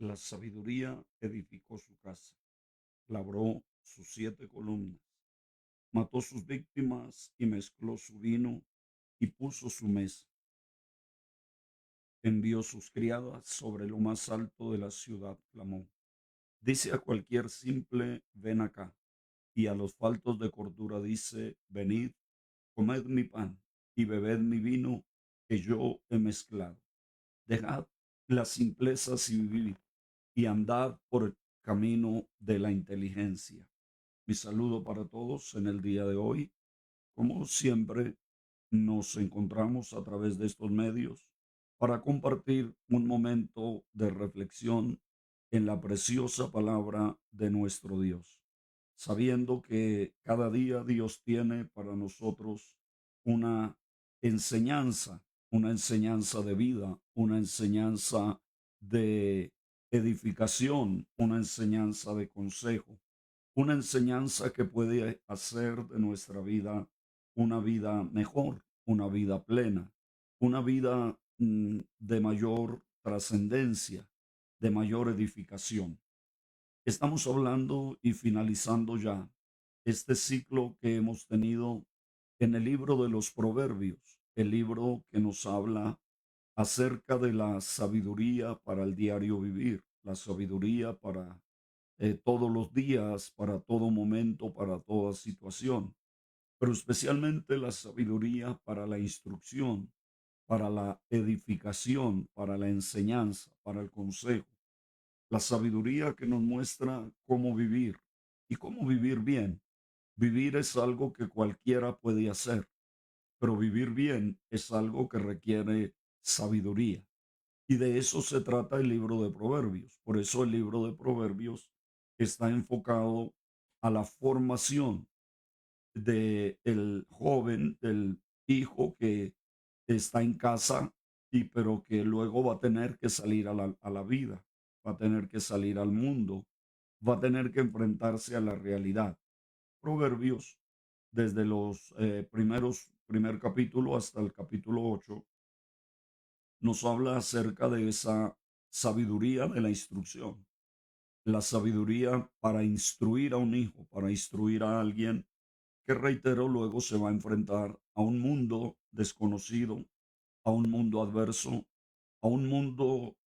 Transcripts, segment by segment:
La sabiduría edificó su casa, labró sus 7 columnas, mató sus víctimas y mezcló su vino y puso su mesa. Envió sus criadas sobre lo más alto de la ciudad, clamó. Dice a cualquier simple, ven acá. Y a los faltos de cordura dice, venid, comed mi pan y bebed mi vino que yo he mezclado. Dejad las simplezas y vivid, y andad por el camino de la inteligencia. Mi saludo para todos en el día de hoy. Como siempre, nos encontramos a través de estos medios para compartir un momento de reflexión en la preciosa palabra de nuestro Dios, sabiendo que cada día Dios tiene para nosotros una una enseñanza de vida, una enseñanza de edificación, una enseñanza de consejo, una enseñanza que puede hacer de nuestra vida una vida mejor, una vida plena, una vida de mayor trascendencia, de mayor edificación. Estamos hablando y finalizando ya este ciclo que hemos tenido en el libro de los Proverbios, el libro que nos habla acerca de la sabiduría para el diario vivir, la sabiduría para todos los días, para todo momento, para toda situación, pero especialmente la sabiduría para la instrucción, para la edificación, para la enseñanza, para el consejo, la sabiduría que nos muestra cómo vivir y cómo vivir bien. Vivir es algo que cualquiera puede hacer, pero vivir bien es algo que requiere sabiduría. Y de eso se trata el libro de Proverbios. Por eso el libro de Proverbios está enfocado a la formación del joven, del hijo que está en casa y pero que luego va a tener que salir a la vida, va a tener que salir al mundo, va a tener que enfrentarse a la realidad. Proverbios, desde los primer capítulo hasta el capítulo 8, nos habla acerca de esa sabiduría de la instrucción, la sabiduría para instruir a un hijo, para instruir a alguien que, reitero, luego se va a enfrentar a un mundo desconocido, a un mundo adverso, a un mundo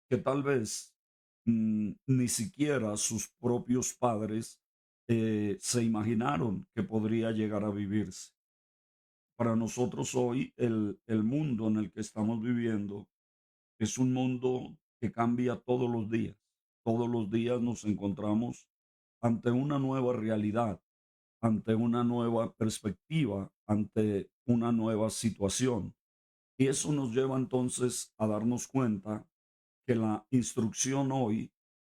que tal vez ni siquiera sus propios padres se imaginaron que podría llegar a vivirse. Para nosotros hoy el mundo en el que estamos viviendo es un mundo que cambia todos los días. Todos los días nos encontramos ante una nueva realidad, ante una nueva perspectiva, ante una nueva situación. Y eso nos lleva entonces a darnos cuenta que la instrucción hoy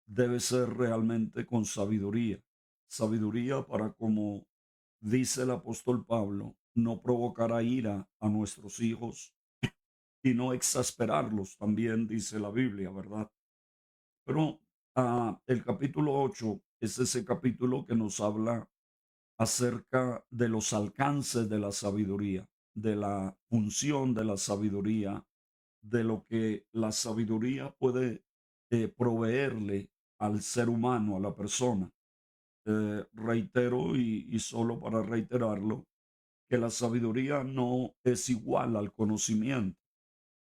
debe ser realmente con sabiduría. Sabiduría para, como dice el apóstol Pablo, no provocar a ira a nuestros hijos y no exasperarlos, también dice la Biblia, ¿verdad? Pero el capítulo 8 es ese capítulo que nos habla acerca de los alcances de la sabiduría, de la función de la sabiduría, de lo que la sabiduría puede proveerle al ser humano, a la persona. Reitero y solo para reiterarlo, que la sabiduría no es igual al conocimiento.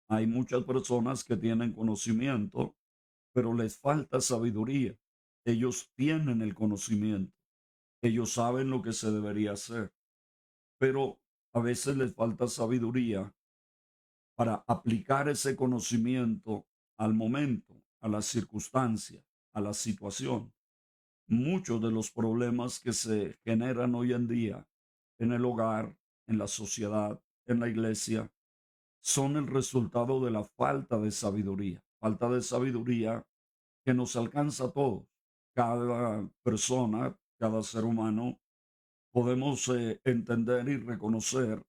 Hay muchas personas que tienen conocimiento, pero les falta sabiduría. Ellos tienen el conocimiento, ellos saben lo que se debería hacer, pero a veces les falta sabiduría para aplicar ese conocimiento al momento, a la circunstancia, a la situación. Muchos de los problemas que se generan hoy en día en el hogar, en la sociedad, en la iglesia, son el resultado de la falta de sabiduría que nos alcanza a todos. Cada persona, cada ser humano, podemos entender y reconocer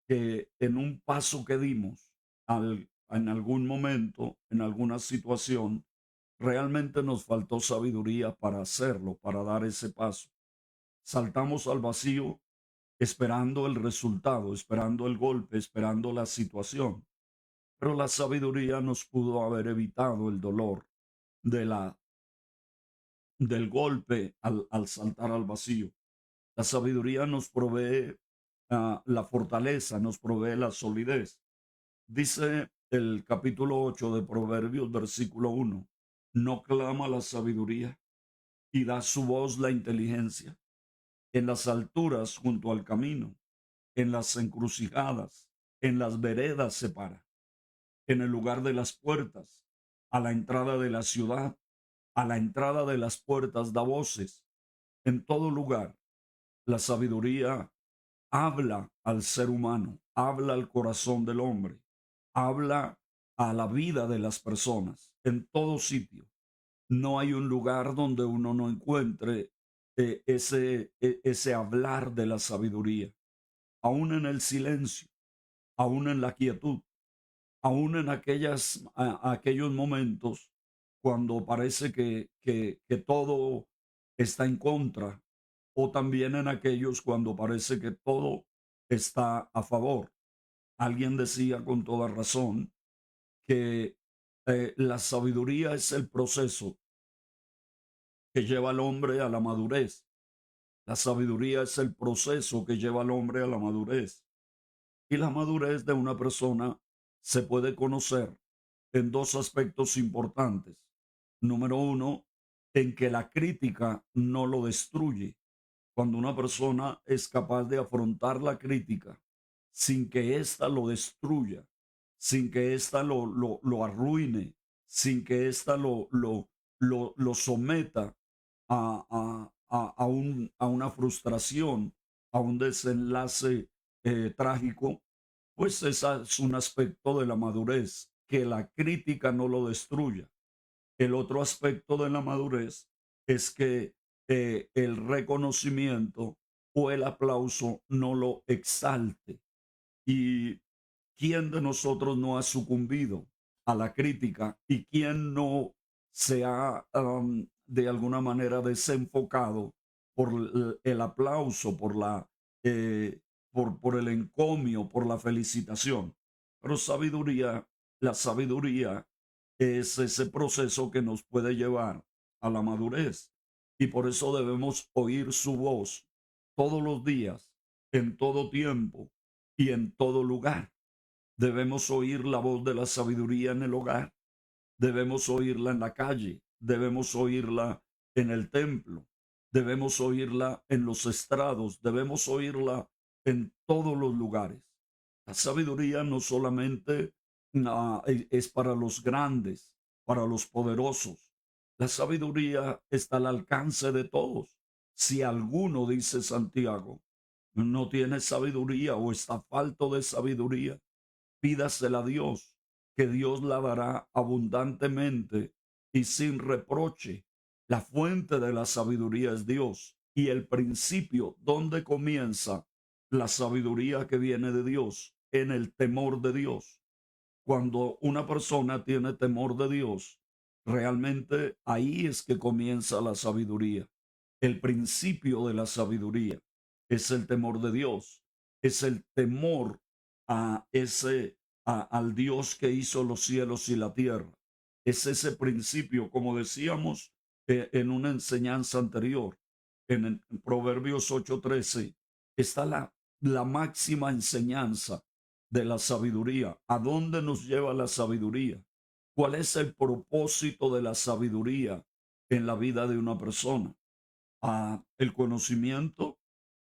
que en un paso que dimos en algún momento, en alguna situación, realmente nos faltó sabiduría para hacerlo, para dar ese paso. Saltamos al vacío esperando el resultado, esperando el golpe, esperando la situación. Pero la sabiduría nos pudo haber evitado el dolor. de del golpe al saltar al vacío. La sabiduría nos provee la fortaleza, nos provee la solidez. Dice el capítulo 8 de Proverbios, versículo 1, no clama la sabiduría y da su voz la inteligencia. En las alturas junto al camino, en las encrucijadas, en las veredas se para, en el lugar de las puertas, a la entrada de la ciudad, a la entrada de las puertas da voces. En todo lugar, la sabiduría habla al ser humano, habla al corazón del hombre, habla a la vida de las personas, en todo sitio. No hay un lugar donde uno no encuentre ese hablar de la sabiduría, aún en el silencio, aún en la quietud, aún en aquellos momentos cuando parece que todo está en contra, o también en aquellos cuando parece que todo está a favor. Alguien decía con toda razón que la sabiduría es el proceso que lleva al hombre a la madurez. La sabiduría es el proceso que lleva al hombre a la madurez. Y la madurez de una persona se puede conocer en dos aspectos importantes. Número uno, en que la crítica no lo destruye. Cuando una persona es capaz de afrontar la crítica sin que ésta lo destruya, sin que ésta lo arruine, sin que ésta lo someta a una frustración, a un desenlace trágico, pues ese es un aspecto de la madurez, que la crítica no lo destruya. El otro aspecto de la madurez es que el reconocimiento o el aplauso no lo exalte. ¿Y quién de nosotros no ha sucumbido a la crítica y quién no se ha de alguna manera desenfocado por el aplauso, eh, por el encomio, por la felicitación? Pero sabiduría, la sabiduría es ese proceso que nos puede llevar a la madurez. Y por eso debemos oír su voz todos los días, en todo tiempo y en todo lugar. Debemos oír la voz de la sabiduría en el hogar, debemos oírla en la calle, debemos oírla en el templo, debemos oírla en los estrados, debemos oírla en todos los lugares. La sabiduría no solamente es para los grandes, para los poderosos. La sabiduría está al alcance de todos. Si alguno, dice Santiago, no tiene sabiduría o está falto de sabiduría, pídasela a Dios, que Dios la dará abundantemente y sin reproche. La fuente de la sabiduría es Dios y el principio donde comienza la sabiduría que viene de Dios, en el temor de Dios. Cuando una persona tiene temor de Dios, realmente ahí es que comienza la sabiduría. El principio de la sabiduría es el temor de Dios, es el temor a al Dios que hizo los cielos y la tierra. Es ese principio, como decíamos en una enseñanza anterior, en Proverbios 8:13, está la máxima enseñanza de la sabiduría. ¿A dónde nos lleva la sabiduría? ¿Cuál es el propósito de la sabiduría en la vida de una persona? El conocimiento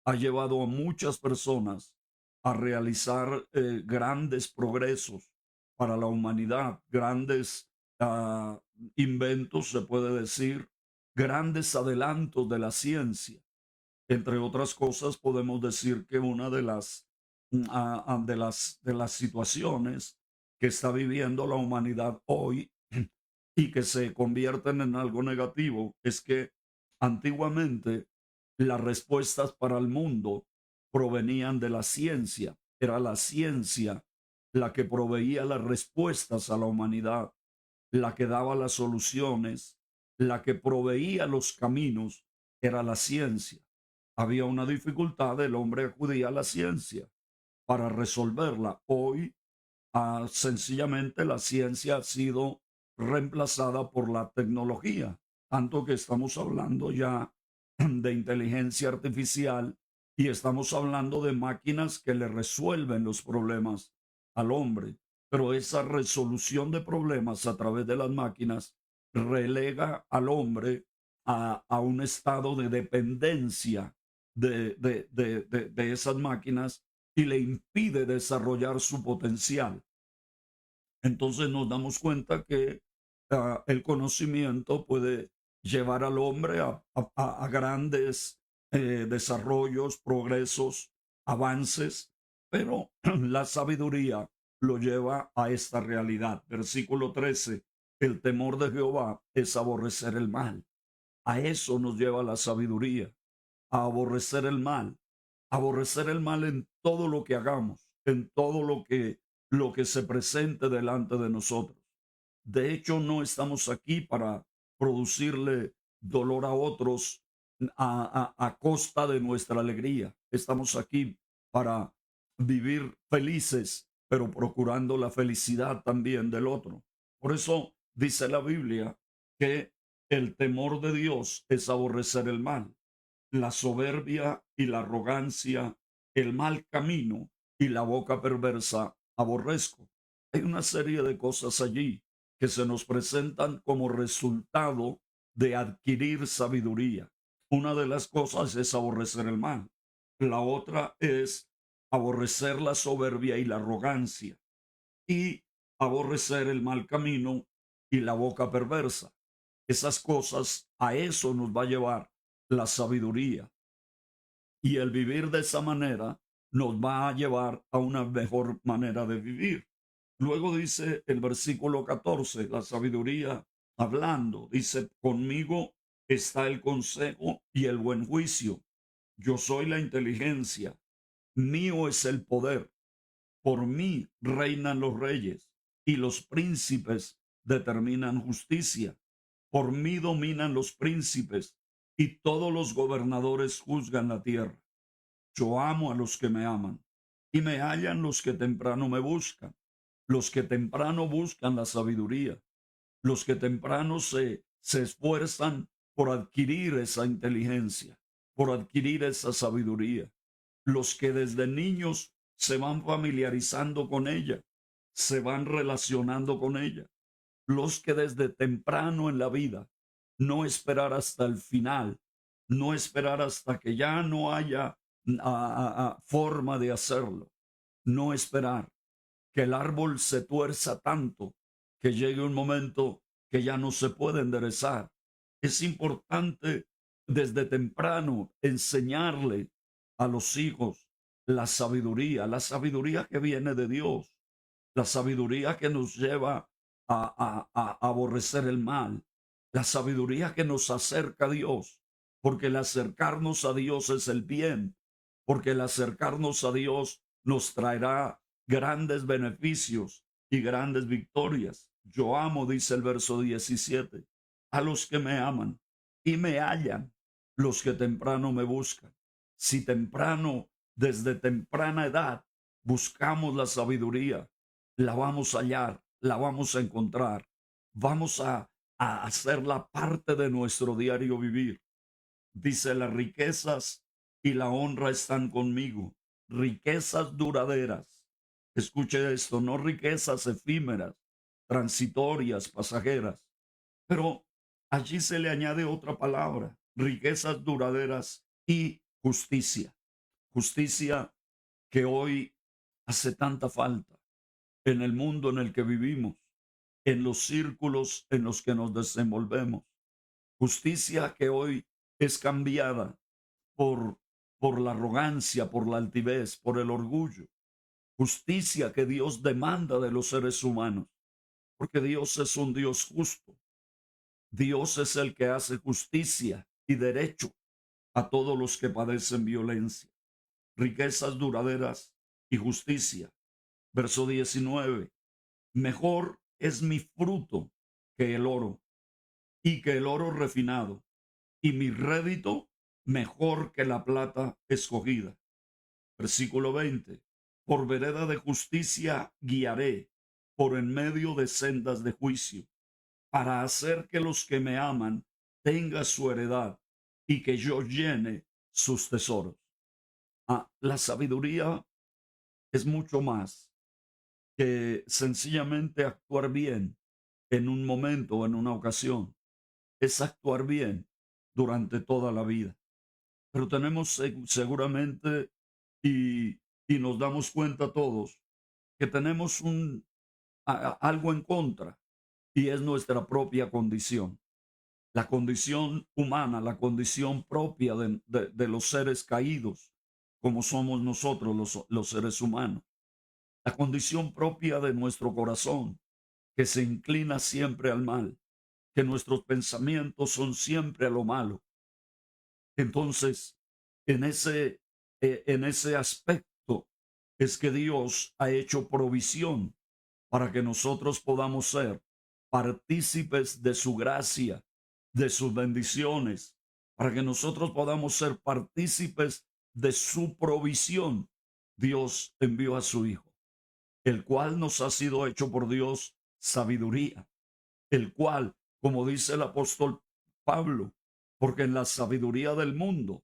ha llevado a muchas personas a realizar grandes progresos para la humanidad, grandes ah, inventos, se puede decir, grandes adelantos de la ciencia. Entre otras cosas, podemos decir que una de de las situaciones que está viviendo la humanidad hoy y que se convierten en algo negativo es que antiguamente las respuestas para el mundo provenían de la ciencia. Era la ciencia la que proveía las respuestas a la humanidad, la que daba las soluciones, la que proveía los caminos, era la ciencia. Había una dificultad, el hombre acudía a la ciencia para resolverla. Hoy, sencillamente, la ciencia ha sido reemplazada por la tecnología, tanto que estamos hablando ya de inteligencia artificial y estamos hablando de máquinas que le resuelven los problemas al hombre. Pero esa resolución de problemas a través de las máquinas relega al hombre a un estado de dependencia de esas máquinas y le impide desarrollar su potencial. Entonces nos damos cuenta que el conocimiento puede llevar al hombre a grandes desarrollos, progresos, avances, pero la sabiduría lo lleva a esta realidad. Versículo 13: el temor de Jehová es aborrecer el mal. A eso nos lleva la sabiduría, a aborrecer el mal en todo lo que hagamos, en todo lo que se presente delante de nosotros. De hecho, no estamos aquí para producirle dolor a otros a costa de nuestra alegría. Estamos aquí para vivir felices, pero procurando la felicidad también del otro. Por eso dice la Biblia que el temor de Dios es aborrecer el mal, la soberbia y la arrogancia, el mal camino y la boca perversa aborrezco. Hay una serie de cosas allí que se nos presentan como resultado de adquirir sabiduría. Una de las cosas es aborrecer el mal. La otra es aborrecer la soberbia y la arrogancia y aborrecer el mal camino y la boca perversa. Esas cosas, a eso nos va a llevar la sabiduría. Y el vivir de esa manera nos va a llevar a una mejor manera de vivir. Luego dice el versículo 14, la sabiduría hablando, dice, conmigo está el consejo y el buen juicio. Yo soy la inteligencia, mío es el poder. Por mí reinan los reyes y los príncipes determinan justicia. Por mí dominan los príncipes y todos los gobernadores juzgan la tierra. Yo amo a los que me aman y me hallan los que temprano me buscan. Los que temprano buscan la sabiduría, los que temprano se esfuerzan por adquirir esa inteligencia, por adquirir esa sabiduría, los que desde niños se van familiarizando con ella, se van relacionando con ella, los que desde temprano en la vida, no esperar hasta el final, no esperar hasta que ya no haya forma de hacerlo, no esperar que el árbol se tuerza tanto que llegue un momento que ya no se puede enderezar. Es importante desde temprano enseñarle a los hijos la sabiduría que viene de Dios, la sabiduría que nos lleva a aborrecer el mal, la sabiduría que nos acerca a Dios, porque el acercarnos a Dios es el bien, porque el acercarnos a Dios nos traerá grandes beneficios y grandes victorias. Yo amo, dice el verso 17, a los que me aman y me hallan, los que temprano me buscan. Si temprano, desde temprana edad, buscamos la sabiduría, la vamos a hallar, la vamos a encontrar, vamos a hacerla parte de nuestro diario vivir. Dice, las riquezas y la honra están conmigo, riquezas duraderas. Escuche esto, no riquezas efímeras, transitorias, pasajeras, pero allí se le añade otra palabra, riquezas duraderas y justicia. Justicia que hoy hace tanta falta en el mundo en el que vivimos, en los círculos en los que nos desenvolvemos. Justicia que hoy es cambiada por, por la arrogancia, por la altivez, por el orgullo. Justicia que Dios demanda de los seres humanos, porque Dios es un Dios justo. Dios es el que hace justicia y derecho a todos los que padecen violencia, riquezas duraderas y justicia. Verso 19. Mejor es mi fruto que el oro y que el oro refinado, y mi rédito mejor que la plata escogida. Versículo 20. Por vereda de justicia guiaré, por en medio de sendas de juicio, para hacer que los que me aman tengan su heredad y que yo llene sus tesoros. La sabiduría es mucho más que sencillamente actuar bien en un momento o en una ocasión. Es actuar bien durante toda la vida. Pero tenemos seguramente y, y nos damos cuenta todos que tenemos algo en contra y es nuestra propia condición. La condición humana, la condición propia de los seres caídos, como somos nosotros los seres humanos. La condición propia de nuestro corazón, que se inclina siempre al mal, que nuestros pensamientos son siempre a lo malo. Entonces, en ese aspecto es que Dios ha hecho provisión para que nosotros podamos ser partícipes de su gracia, de sus bendiciones, para que nosotros podamos ser partícipes de su provisión. Dios envió a su Hijo, el cual nos ha sido hecho por Dios sabiduría, el cual, como dice el apóstol Pablo, porque en la sabiduría del mundo,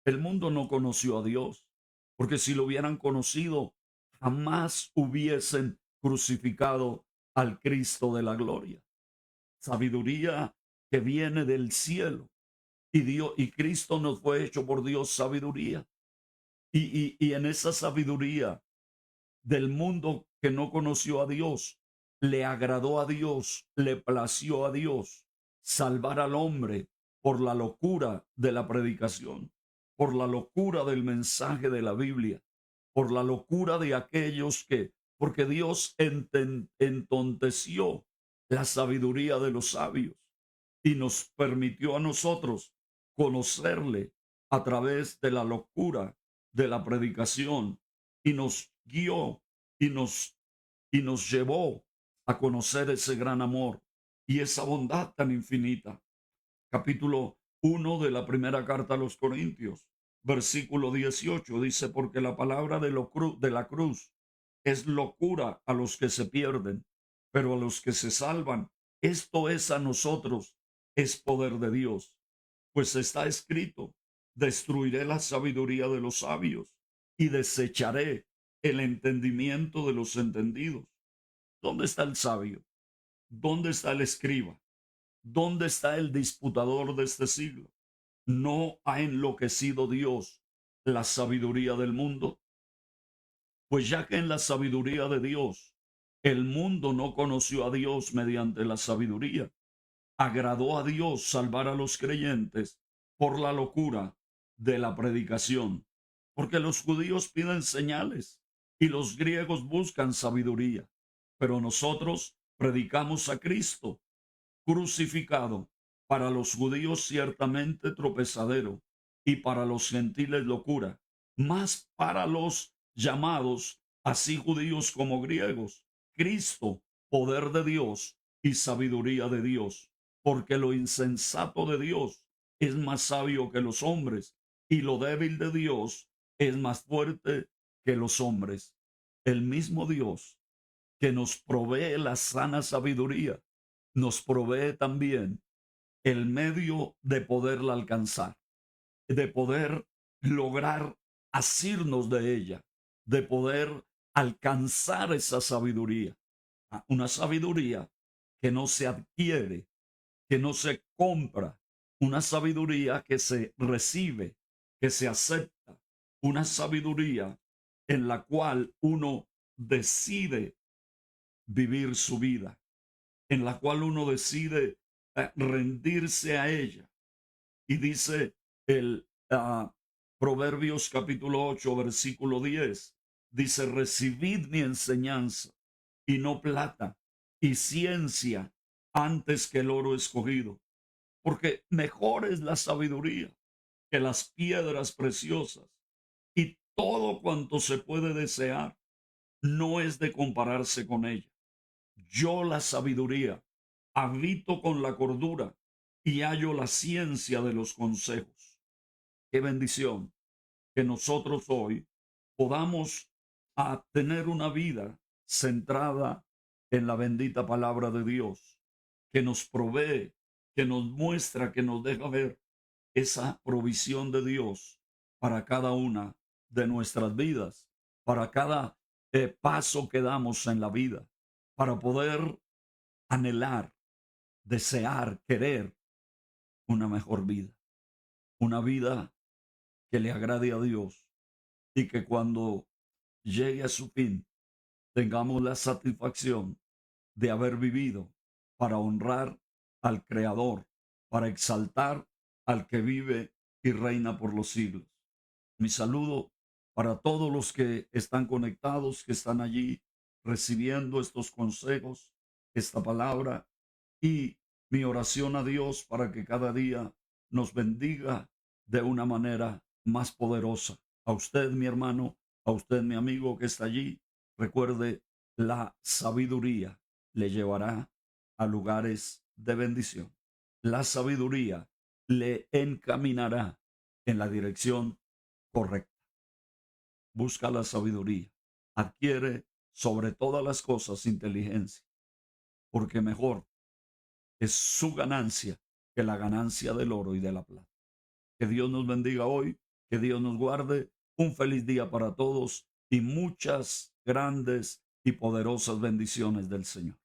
el mundo no conoció a Dios, porque si lo hubieran conocido, jamás hubiesen crucificado al Cristo de la gloria. Sabiduría que viene del cielo. Y Dios y Cristo nos fue hecho por Dios sabiduría. Y en esa sabiduría del mundo que no conoció a Dios, le agradó a Dios, le plació a Dios salvar al hombre por la locura de la predicación, por la locura del mensaje de la Biblia, por la locura de aquellos porque Dios entonteció la sabiduría de los sabios y nos permitió a nosotros conocerle a través de la locura de la predicación y nos guió y nos llevó a conocer ese gran amor y esa bondad tan infinita. Capítulo 1 de la primera carta a los Corintios, versículo 18 dice, porque la palabra de la cruz es locura a los que se pierden, pero a los que se salvan, esto es a nosotros, es poder de Dios. Pues está escrito, destruiré la sabiduría de los sabios y desecharé el entendimiento de los entendidos. ¿Dónde está el sabio? ¿Dónde está el escriba? ¿Dónde está el disputador de este siglo? ¿No ha enloquecido Dios la sabiduría del mundo? Pues ya que en la sabiduría de Dios el mundo no conoció a Dios mediante la sabiduría, agradó a Dios salvar a los creyentes por la locura de la predicación. Porque los judíos piden señales y los griegos buscan sabiduría, pero nosotros predicamos a Cristo crucificado, para los judíos ciertamente tropezadero y para los gentiles locura, más para los llamados, así judíos como griegos, Cristo, poder de Dios y sabiduría de Dios, porque lo insensato de Dios es más sabio que los hombres y lo débil de Dios es más fuerte que los hombres. El mismo Dios que nos provee la sana sabiduría, nos provee también el medio de poderla alcanzar, de poder lograr asirnos de ella, de poder alcanzar esa sabiduría. Una sabiduría que no se adquiere, que no se compra, una sabiduría que se recibe, que se acepta, una sabiduría en la cual uno decide vivir su vida, en la cual uno decide rendirse a ella. Y dice el Proverbios capítulo 8, versículo 10, dice, recibid mi enseñanza y no plata y ciencia antes que el oro escogido, porque mejor es la sabiduría que las piedras preciosas y todo cuanto se puede desear no es de compararse con ella. Yo la sabiduría, habito con la cordura y hallo la ciencia de los consejos. Qué bendición que nosotros hoy podamos tener una vida centrada en la bendita palabra de Dios, que nos provee, que nos muestra, que nos deja ver esa provisión de Dios para cada una de nuestras vidas, para cada paso que damos en la vida, para poder anhelar, desear, querer una mejor vida, una vida que le agrade a Dios y que cuando llegue a su fin tengamos la satisfacción de haber vivido para honrar al Creador, para exaltar al que vive y reina por los siglos. Mi saludo para todos los que están conectados, que están allí recibiendo estos consejos, esta palabra, y mi oración a Dios para que cada día nos bendiga de una manera más poderosa. A usted, mi hermano, a usted, mi amigo que está allí, recuerde, la sabiduría le llevará a lugares de bendición. La sabiduría le encaminará en la dirección correcta. Busca la sabiduría. Adquiere sobre todas las cosas inteligencia, porque mejor es su ganancia que la ganancia del oro y de la plata. Que Dios nos bendiga hoy, que Dios nos guarde. Un feliz día para todos y muchas grandes y poderosas bendiciones del Señor.